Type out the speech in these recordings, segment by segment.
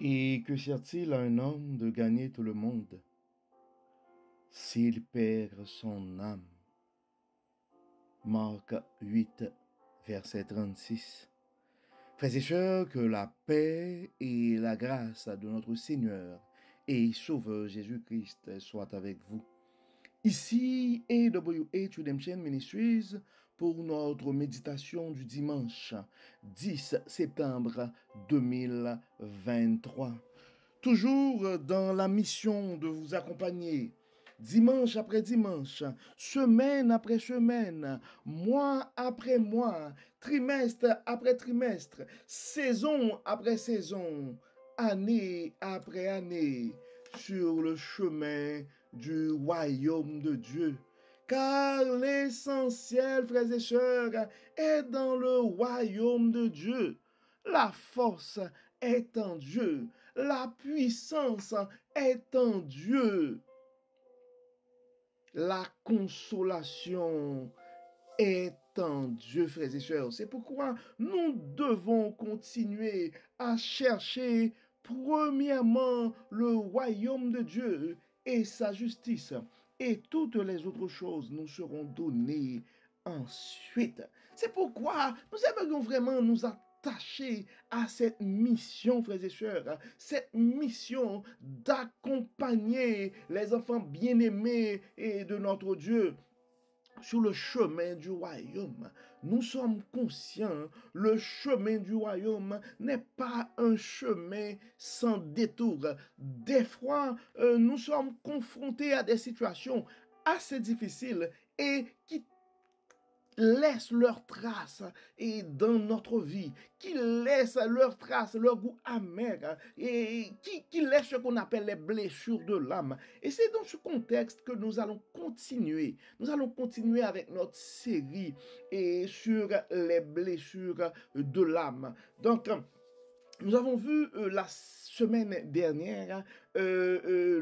Et que sert-il à un homme de gagner tout le monde s'il perd son âme? Marc 8, verset 36. Frères et sœurs, que la paix et la grâce de notre Seigneur et Sauveur Jésus-Christ soient avec vous. Ici AWH Redemption Ministries pour notre méditation du dimanche 10 septembre 2023. Toujours dans la mission de vous accompagner dimanche après dimanche, semaine après semaine, mois après mois, trimestre après trimestre, saison après saison, année après année, sur le chemin du royaume de Dieu. Car l'essentiel, frères et sœurs, est dans le royaume de Dieu. La force est en Dieu. La puissance est en Dieu. La consolation est en Dieu, frères et sœurs. C'est pourquoi nous devons continuer à chercher premièrement le royaume de Dieu et sa justice. Et toutes les autres choses nous seront données ensuite. C'est pourquoi nous aimerions vraiment nous attacher à cette mission, frères et sœurs, cette mission d'accompagner les enfants bien-aimés et de notre Dieu sur le chemin du royaume. Nous sommes conscients, le chemin du royaume n'est pas un chemin sans détour. Des fois, nous sommes confrontés à des situations assez difficiles et qui laissent leurs traces et dans notre vie, qui laissent leurs traces, leur goût amer et qui laissent ce qu'on appelle les blessures de l'âme. Et c'est dans ce contexte que nous allons continuer. Nous allons continuer avec notre série et sur les blessures de l'âme. Donc, nous avons vu la semaine dernière le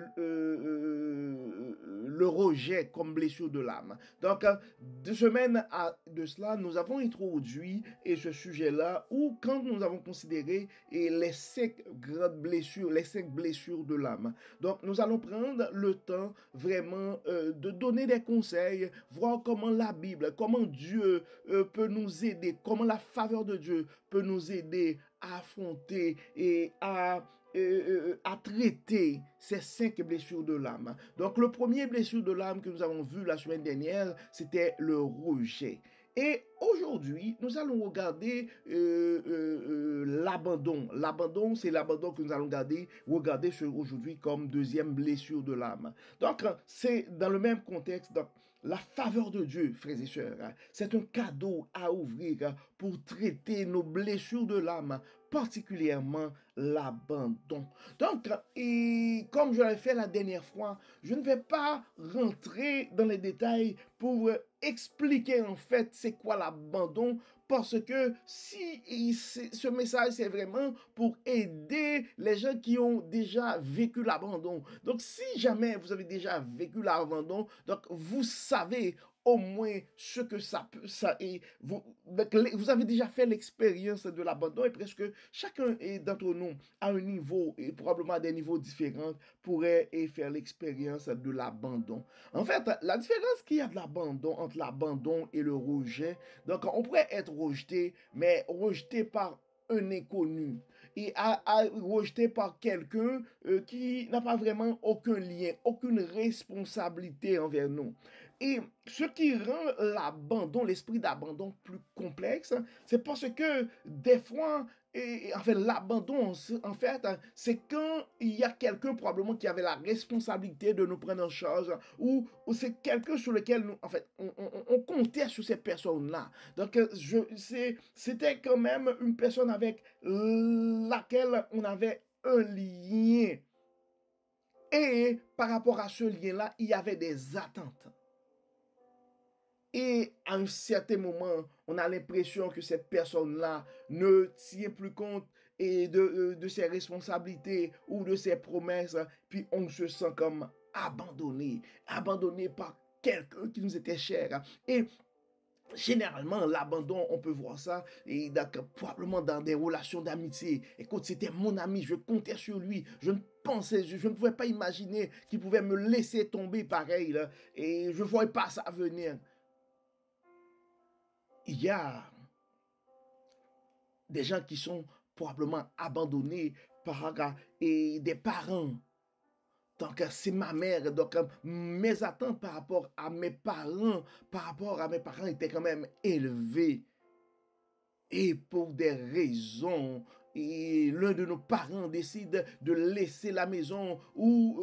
rejet comme blessure de l'âme. Donc, 2 semaines de cela, nous avons introduit ce sujet-là où quand nous avons considéré les 5 grandes blessures, les 5 blessures de l'âme. Donc, nous allons prendre le temps vraiment de donner des conseils, voir comment la Bible, comment Dieu peut nous aider, comment la faveur de Dieu peut nous aider à affronter et à traiter ces 5 blessures de l'âme. Donc, le premier blessure de l'âme que nous avons vu la semaine dernière, c'était le rejet. Et aujourd'hui, nous allons regarder l'abandon. L'abandon, c'est l'abandon que nous allons regarder aujourd'hui comme deuxième blessure de l'âme. Donc, c'est dans le même contexte. Donc, la faveur de Dieu, frères et sœurs, c'est un cadeau à ouvrir pour traiter nos blessures de l'âme, particulièrement l'abandon. Donc, et comme je l'ai fait la dernière fois, je ne vais pas rentrer dans les détails pour expliquer en fait c'est quoi l'abandon, parce que si ce message c'est vraiment pour aider les gens qui ont déjà vécu l'abandon. Donc si jamais vous avez déjà vécu l'abandon, donc vous savez au moins ce que ça est. Vous avez déjà fait l'expérience de l'abandon et presque chacun d'entre nous à un niveau et probablement à des niveaux différents pourrait faire l'expérience de l'abandon. En fait, la différence qu'il y a de l'abandon entre l'abandon et le rejet, donc on pourrait être rejeté, mais rejeté par un inconnu et rejeté par quelqu'un qui n'a pas vraiment aucun lien, aucune responsabilité envers nous. Et ce qui rend l'abandon, l'esprit d'abandon plus complexe, c'est parce que des fois, en fait, l'abandon, en fait, c'est quand il y a quelqu'un probablement qui avait la responsabilité de nous prendre en charge ou c'est quelqu'un sur lequel nous, en fait, on comptait sur cette personne-là. Donc, c'était quand même une personne avec laquelle on avait un lien. Et par rapport à ce lien-là, il y avait des attentes. Et à un certain moment, on a l'impression que cette personne-là ne tient plus compte de ses responsabilités ou de ses promesses, puis on se sent comme abandonné par quelqu'un qui nous était cher. Et généralement, l'abandon, on peut voir ça et probablement dans des relations d'amitié. Écoute, c'était mon ami, je comptais sur lui, je ne pensais, je ne pouvais pas imaginer qu'il pouvait me laisser tomber pareil, là, et je ne voyais pas ça venir. Il y a des gens qui sont probablement abandonnés par et des parents. Donc, c'est ma mère. Donc, mes attentes par rapport à mes parents étaient quand même élevées. Et pour des raisons, et l'un de nos parents décide de laisser la maison ou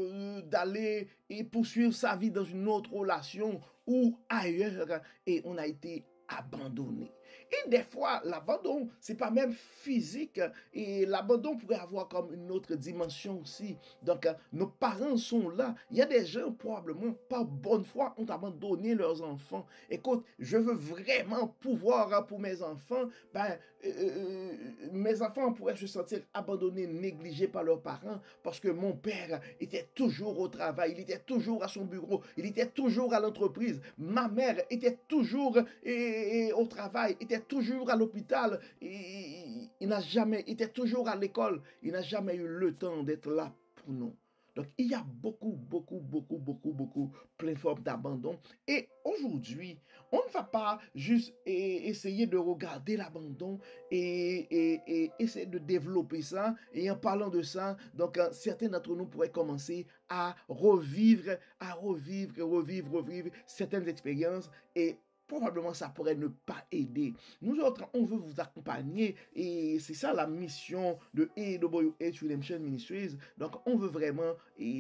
d'aller et poursuivre sa vie dans une autre relation ou ailleurs, et on a été abandonné. Et des fois, l'abandon, c'est pas même physique, et l'abandon pourrait avoir comme une autre dimension aussi. Donc, nos parents sont là. Il y a des gens, probablement, par bonne foi, ont abandonné leurs enfants. Écoute, je veux vraiment pouvoir pour mes enfants, mes enfants pourraient se sentir abandonnés, négligés par leurs parents, parce que mon père était toujours au travail, il était toujours à son bureau, il était toujours à l'entreprise. Ma mère était toujours au travail, était toujours à l'hôpital, il n'a jamais, était toujours à l'école, il n'a jamais eu le temps d'être là pour nous. Donc, il y a beaucoup, plein de formes d'abandon. Et aujourd'hui, on ne va pas juste essayer de regarder l'abandon et essayer de développer ça. Et en parlant de ça, donc, certains d'entre nous pourraient commencer à revivre certaines expériences et probablement ça pourrait ne pas aider. Nous autres, on veut vous accompagner et c'est ça la mission de AWH Redemption Ministries. Donc, on veut vraiment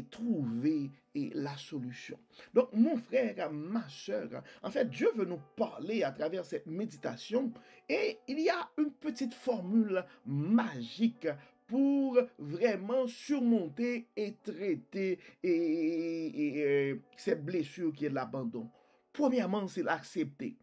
trouver la solution. Donc, mon frère, ma soeur, en fait, Dieu veut nous parler à travers cette méditation et il y a une petite formule magique pour vraiment surmonter et traiter cette blessure qui est l'abandon. Premièrement, c'est l'accepter.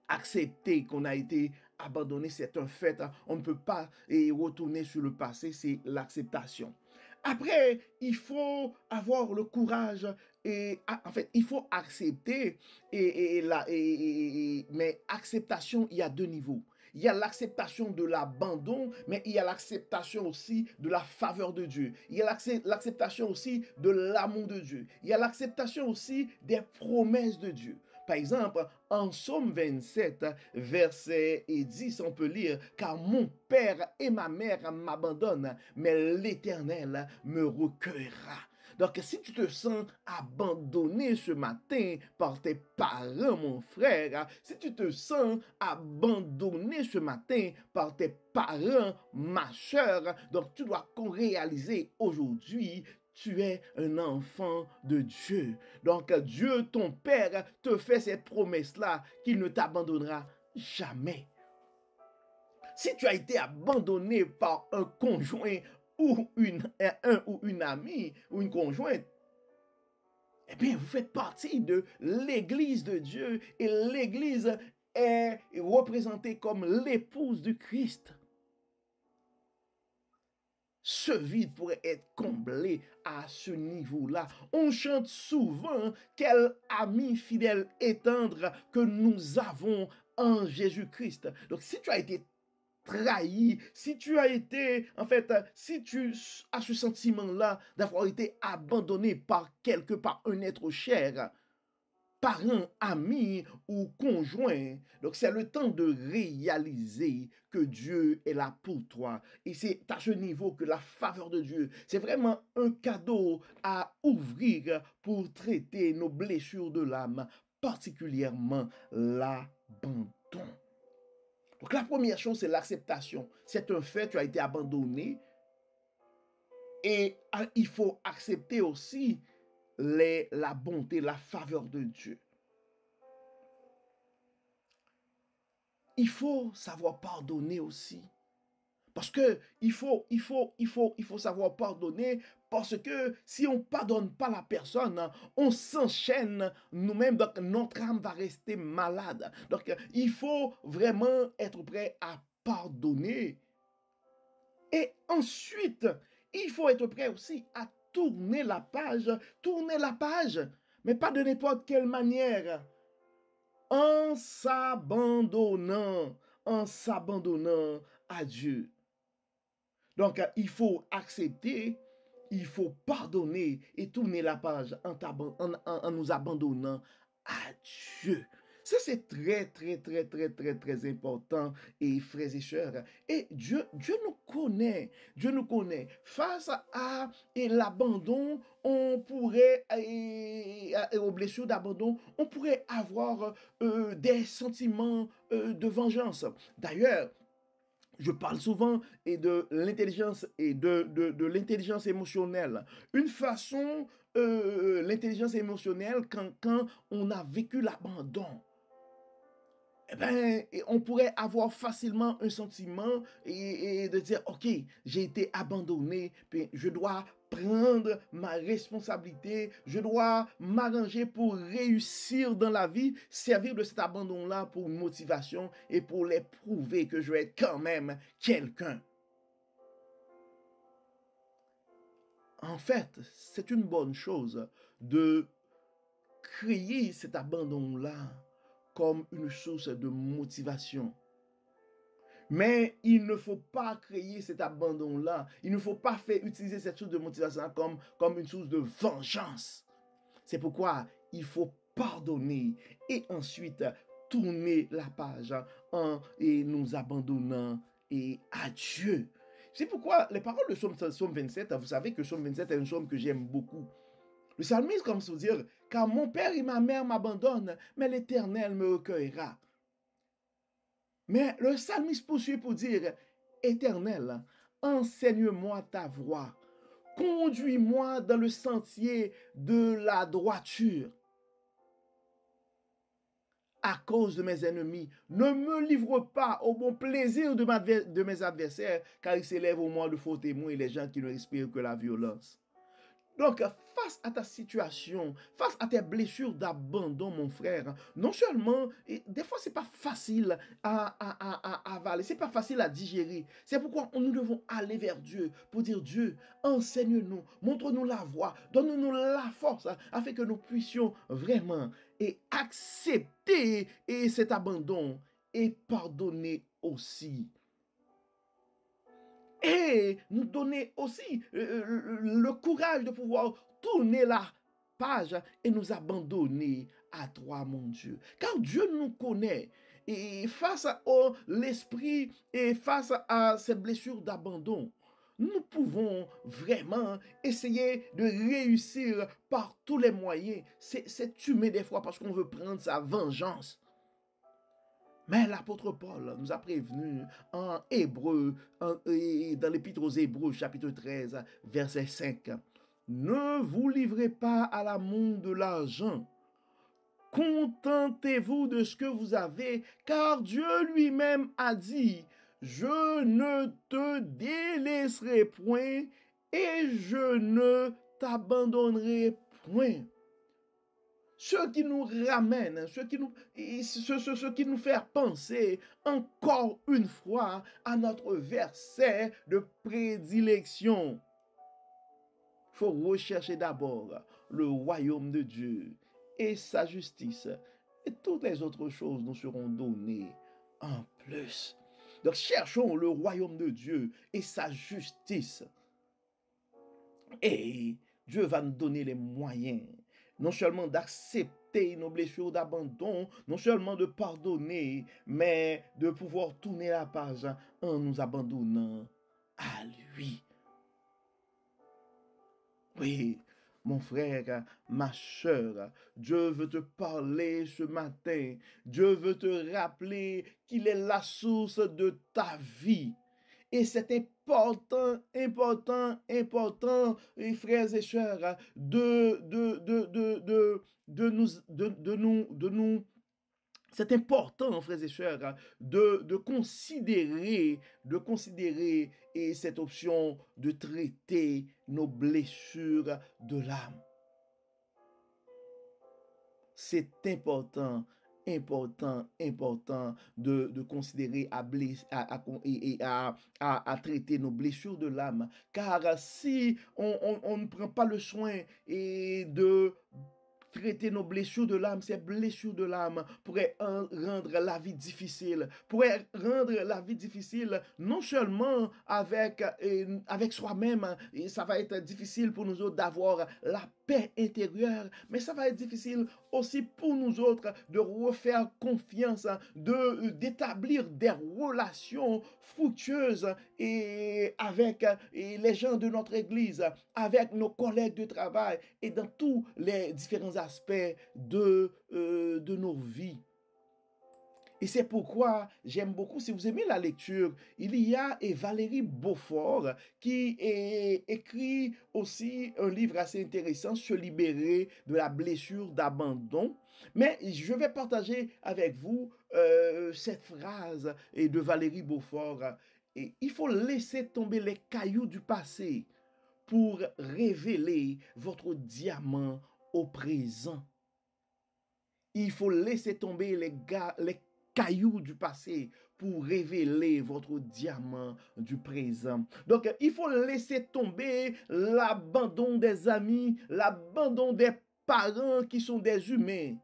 Accepter qu'on a été abandonné, c'est un fait. On ne peut pas retourner sur le passé, c'est l'acceptation. Après, il faut avoir le courage et en fait, il faut accepter mais acceptation, il y a deux niveaux. Il y a l'acceptation de l'abandon, mais il y a l'acceptation aussi de la faveur de Dieu. Il y a l'acceptation aussi de l'amour de Dieu. Il y a l'acceptation aussi des promesses de Dieu. Par exemple, en Psaume 27, verset 10, on peut lire « Car mon père et ma mère m'abandonnent, mais l'Éternel me recueillera. » Donc, si tu te sens abandonné ce matin par tes parents, mon frère, si tu te sens abandonné ce matin par tes parents, ma soeur, donc tu dois réaliser aujourd'hui tu es un enfant de Dieu. Donc Dieu, ton Père, te fait cette promesse-là qu'il ne t'abandonnera jamais. Si tu as été abandonné par un conjoint ou un ou une amie ou une conjointe, eh bien, vous faites partie de l'Église de Dieu et l'Église est représentée comme l'épouse du Christ. Ce vide pourrait être comblé à ce niveau-là. On chante souvent quel ami fidèle et tendre que nous avons en Jésus-Christ. Donc, si tu as été trahi, si tu as été, en fait, si tu as ce sentiment-là d'avoir été abandonné par un être cher, parents, amis ou conjoints. Donc, c'est le temps de réaliser que Dieu est là pour toi. Et c'est à ce niveau que la faveur de Dieu, c'est vraiment un cadeau à ouvrir pour traiter nos blessures de l'âme, particulièrement l'abandon. Donc, la première chose, c'est l'acceptation. C'est un fait, tu as été abandonné. Et il faut accepter aussi la bonté, la faveur de Dieu. Il faut savoir pardonner aussi. Parce que il faut savoir pardonner parce que si on ne pardonne pas la personne, on s'enchaîne nous-mêmes, donc notre âme va rester malade. Donc il faut vraiment être prêt à pardonner. Et ensuite, il faut être prêt aussi à tourner la page, mais pas de n'importe quelle manière. en s'abandonnant à Dieu. Donc, il faut accepter, il faut pardonner et tourner la page en nous abandonnant à Dieu. Ça, c'est très, très, très, très, très, très important, et frères et sœurs. Et Dieu nous connaît. Dieu nous connaît. Face à l'abandon, on pourrait, et aux blessures d'abandon, on pourrait avoir des sentiments de vengeance. D'ailleurs, je parle souvent de l'intelligence et de l'intelligence émotionnelle. Une façon, l'intelligence émotionnelle, quand on a vécu l'abandon, eh ben, on pourrait avoir facilement un sentiment et de dire, OK, j'ai été abandonné, puis je dois prendre ma responsabilité, je dois m'arranger pour réussir dans la vie, servir de cet abandon-là pour une motivation et pour les prouver que je vais être quand même quelqu'un. En fait, c'est une bonne chose de créer cet abandon-là comme une source de motivation. Mais il ne faut pas créer cet abandon-là. Il ne faut pas faire utiliser cette source de motivation comme une source de vengeance. C'est pourquoi il faut pardonner et ensuite tourner la page et nous abandonnant à Dieu. C'est pourquoi les paroles de Psaume 27, vous savez que Psaume 27 est un psaume que j'aime beaucoup. Le psalmiste comme se dire, car mon père et ma mère m'abandonnent, mais l'Éternel me recueillera. Mais le psalmiste poursuit pour dire, Éternel, enseigne-moi ta voie, conduis-moi dans le sentier de la droiture. À cause de mes ennemis, ne me livre pas au bon plaisir de mes adversaires, car ils s'élèvent au moi de faux témoins et les gens qui ne respirent que la violence. Donc, face à ta situation, face à tes blessures d'abandon, mon frère, non seulement, des fois, c'est pas facile à avaler, c'est pas facile à digérer. C'est pourquoi nous devons aller vers Dieu pour dire, Dieu, enseigne-nous, montre-nous la voie, donne-nous la force afin que nous puissions vraiment accepter cet abandon et pardonner aussi. Et nous donner aussi le courage de pouvoir tourner la page et nous abandonner à toi, mon Dieu. Car Dieu nous connaît. Et face à l'esprit et face à ces blessures d'abandon, nous pouvons vraiment essayer de réussir par tous les moyens. C'est humain des fois parce qu'on veut prendre sa vengeance. Mais l'apôtre Paul nous a prévenu en Hébreu, dans l'épître aux Hébreux, chapitre 13, verset 5. Ne vous livrez pas à l'amour de l'argent. Contentez-vous de ce que vous avez, car Dieu lui-même a dit, je ne te délaisserai point et je ne t'abandonnerai point. Ce qui nous ramène, ce qui nous fait penser encore une fois à notre verset de prédilection. Il faut rechercher d'abord le royaume de Dieu et sa justice. Et toutes les autres choses nous seront données en plus. Donc cherchons le royaume de Dieu et sa justice. Et Dieu va nous donner les moyens, non seulement d'accepter nos blessures d'abandon, non seulement de pardonner, mais de pouvoir tourner la page en nous abandonnant à lui. Oui, mon frère, ma soeur, Dieu veut te parler ce matin. Dieu veut te rappeler qu'il est la source de ta vie. Et c'est important, frères et sœurs, c'est important, frères et sœurs, de considérer cette option de traiter nos blessures de l'âme. C'est important de considérer à traiter nos blessures de l'âme. Car si on ne prend pas le soin et de traiter nos blessures de l'âme. Ces blessures de l'âme pourraient rendre la vie difficile, pourraient rendre la vie difficile non seulement avec soi-même, et ça va être difficile pour nous autres d'avoir la paix intérieure, mais ça va être difficile aussi pour nous autres de refaire confiance, d'établir des relations fructueuses avec les gens de notre Église, avec nos collègues de travail et dans tous les différents aspects de nos vies. Et c'est pourquoi j'aime beaucoup, si vous aimez la lecture, il y a Valérie Beaufort qui écrit aussi un livre assez intéressant, Se libérer de la blessure d'abandon. Mais je vais partager avec vous cette phrase de Valérie Beaufort. Et il faut laisser tomber les cailloux du passé pour révéler votre diamant au présent. Il faut laisser tomber les cailloux du passé pour révéler votre diamant du présent. Donc, il faut laisser tomber l'abandon des amis, l'abandon des parents qui sont des humains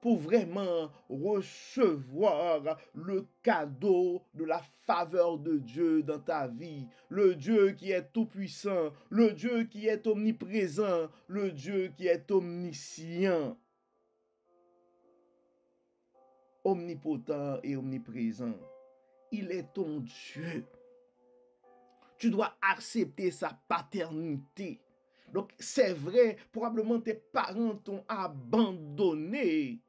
pour vraiment recevoir le cadeau de la faveur de Dieu dans ta vie. Le Dieu qui est tout-puissant, le Dieu qui est omniprésent, le Dieu qui est omniscient, omnipotent et omniprésent. Il est ton Dieu. Tu dois accepter sa paternité. Donc, c'est vrai, probablement tes parents t'ont abandonné.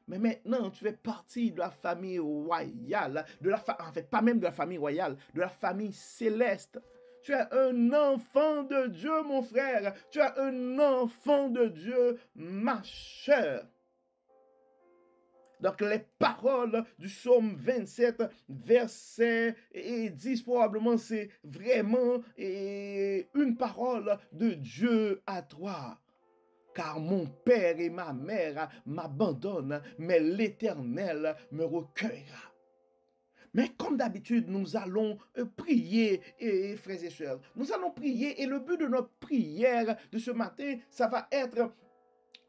Mais maintenant, tu fais partie de la famille royale, en fait, pas même de la famille royale, de la famille céleste. Tu es un enfant de Dieu, mon frère. Tu es un enfant de Dieu, ma chère. Donc, les paroles du psaume 27, verset 10, probablement, c'est vraiment une parole de Dieu à toi. Car mon père et ma mère m'abandonnent, mais l'Éternel me recueillera. Mais comme d'habitude, nous allons prier, frères et sœurs. Nous allons prier et le but de notre prière de ce matin, ça va être...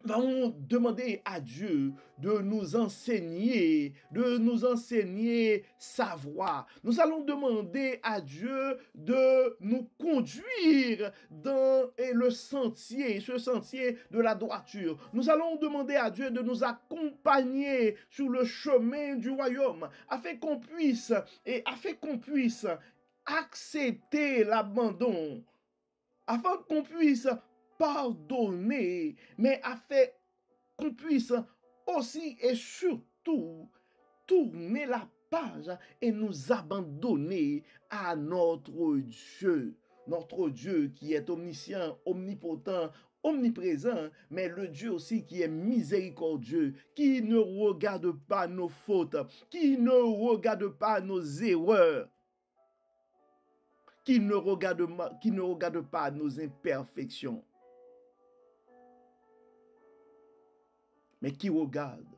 Nous allons demander à Dieu de nous enseigner sa voie. Nous allons demander à Dieu de nous conduire dans ce sentier de la droiture. Nous allons demander à Dieu de nous accompagner sur le chemin du royaume, afin qu'on puisse accepter l'abandon, afin qu'on puisse pardonner, mais afin qu'on puisse aussi et surtout tourner la page et nous abandonner à notre Dieu qui est omniscient, omnipotent, omniprésent, mais le Dieu aussi qui est miséricordieux, qui ne regarde pas nos fautes, qui ne regarde pas nos erreurs, qui ne regarde pas nos imperfections, mais qui regarde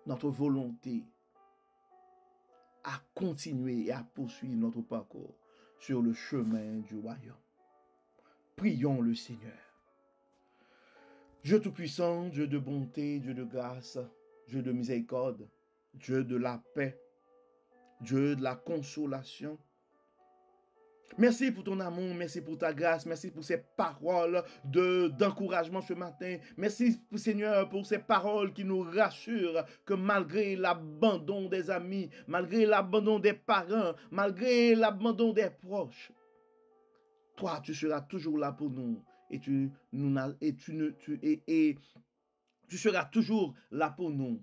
notre volonté à continuer et à poursuivre notre parcours sur le chemin du royaume. Prions le Seigneur. Dieu Tout-Puissant, Dieu de bonté, Dieu de grâce, Dieu de miséricorde, Dieu de la paix, Dieu de la consolation. Merci pour ton amour, merci pour ta grâce, merci pour ces paroles d'encouragement ce matin. Merci Seigneur pour ces paroles qui nous rassurent que malgré l'abandon des amis, malgré l'abandon des parents, malgré l'abandon des proches, toi tu seras toujours là pour nous et tu seras toujours là pour nous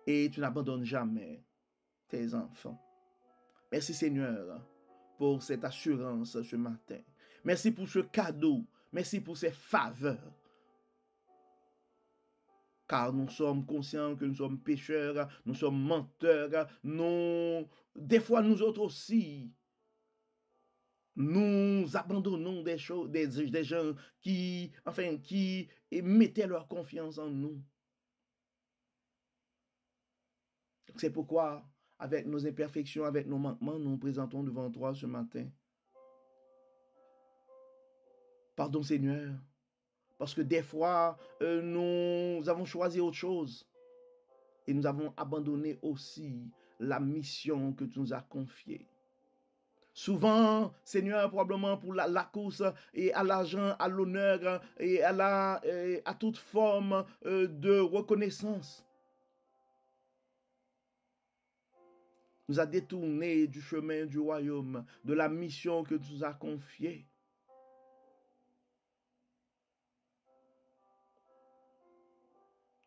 et tu n'abandonnes jamais tes enfants. Merci Seigneur pour cette assurance ce matin. Merci pour ce cadeau. Merci pour ces faveurs. Car nous sommes conscients que nous sommes pécheurs, nous sommes menteurs, des fois nous autres aussi, nous abandonnons des choses, des gens qui mettaient leur confiance en nous. C'est pourquoi, avec nos imperfections, avec nos manquements, nous nous présentons devant toi ce matin. Pardon Seigneur, Parce que des fois, nous avons choisi autre chose. Et nous avons abandonné aussi la mission que tu nous as confiée. Souvent, Seigneur, probablement pour la course et à l'argent, à l'honneur et à toute forme de reconnaissance, nous a détournés du chemin du royaume, de la mission que tu nous as confiée.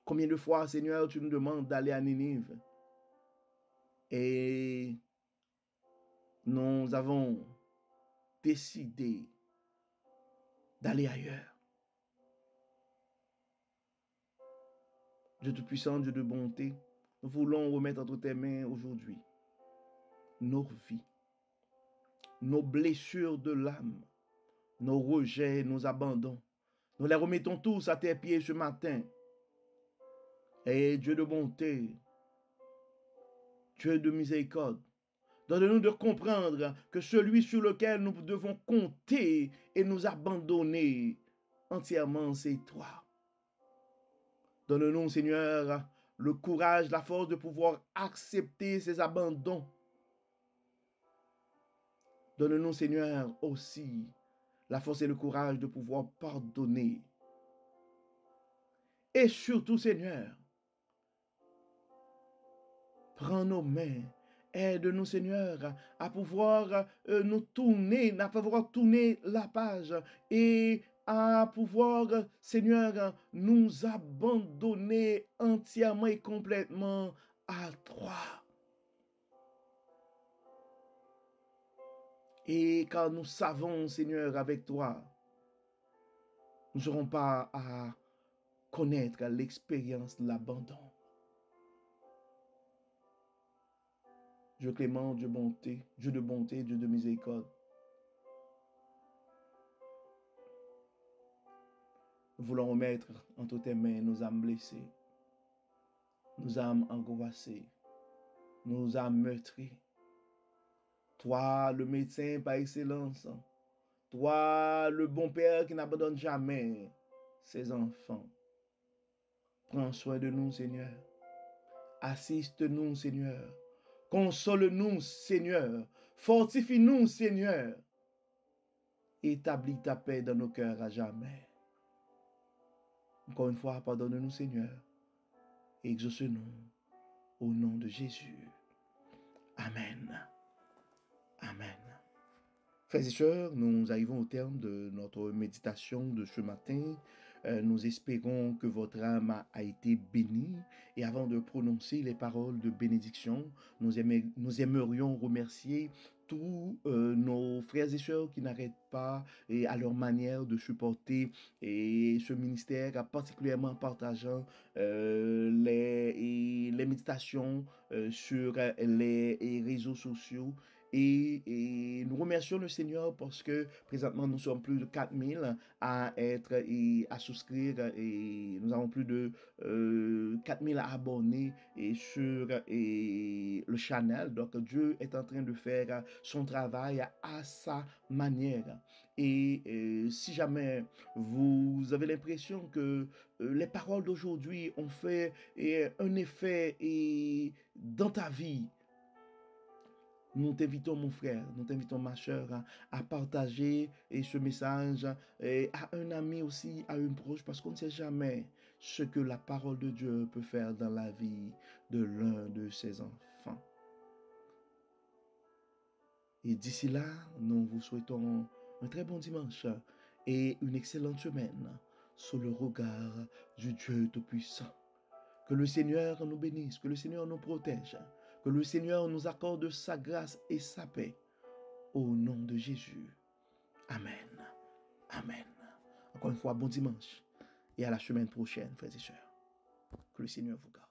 Combien de fois, Seigneur, tu nous demandes d'aller à Ninive et nous avons décidé d'aller ailleurs. Dieu Tout-Puissant, Dieu de bonté, nous voulons remettre entre tes mains aujourd'hui nos vies, nos blessures de l'âme, nos rejets, nos abandons. Nous les remettons tous à tes pieds ce matin. Et Dieu de bonté, Dieu de miséricorde, donne-nous de comprendre que celui sur lequel nous devons compter et nous abandonner entièrement, c'est toi. Donne-nous, Seigneur, le courage, la force de pouvoir accepter ces abandons. Donne-nous, Seigneur, aussi la force et le courage de pouvoir pardonner. Et surtout, Seigneur, prends nos mains. Aide-nous, Seigneur, à pouvoir nous tourner, à pouvoir tourner la page et à pouvoir, Seigneur, nous abandonner entièrement et complètement à toi. Et car nous savons, Seigneur, avec toi, nous n'aurons pas à connaître l'expérience de l'abandon. Dieu clément, Dieu bonté, Dieu de bonté, Dieu de miséricorde. Nous voulons remettre entre tes mains nos âmes blessées, nos âmes angoissées, nos âmes meurtries. Toi, le médecin par excellence, toi, le bon père qui n'abandonne jamais ses enfants. Prends soin de nous, Seigneur. Assiste-nous, Seigneur. Console-nous, Seigneur. Fortifie-nous, Seigneur. Établis ta paix dans nos cœurs à jamais. Encore une fois, pardonne-nous, Seigneur. Et exauce-nous au nom de Jésus. Amen. Amen. Frères et sœurs, nous arrivons au terme de notre méditation de ce matin. Nous espérons que votre âme a été bénie. Et avant de prononcer les paroles de bénédiction, nous aimerions remercier tous nos frères et sœurs qui n'arrêtent pas et à leur manière de supporter et ce ministère, particulièrement en partageant les méditations sur les réseaux sociaux. Et nous remercions le Seigneur parce que présentement nous sommes plus de 4000 à être et à souscrire et nous avons plus de 4000 abonnés et sur le channel. Donc Dieu est en train de faire son travail à sa manière. Et si jamais vous avez l'impression que les paroles d'aujourd'hui ont fait un effet dans ta vie, nous t'invitons, mon frère, nous t'invitons, ma soeur, à partager ce message à un ami aussi, à une proche, parce qu'on ne sait jamais ce que la parole de Dieu peut faire dans la vie de l'un de ses enfants. Et d'ici là, nous vous souhaitons un très bon dimanche et une excellente semaine sous le regard du Dieu Tout-Puissant. Que le Seigneur nous bénisse, que le Seigneur nous protège, que le Seigneur nous accorde sa grâce et sa paix. Au nom de Jésus. Amen. Amen. Encore une fois, bon dimanche et à la semaine prochaine, frères et sœurs. Que le Seigneur vous garde.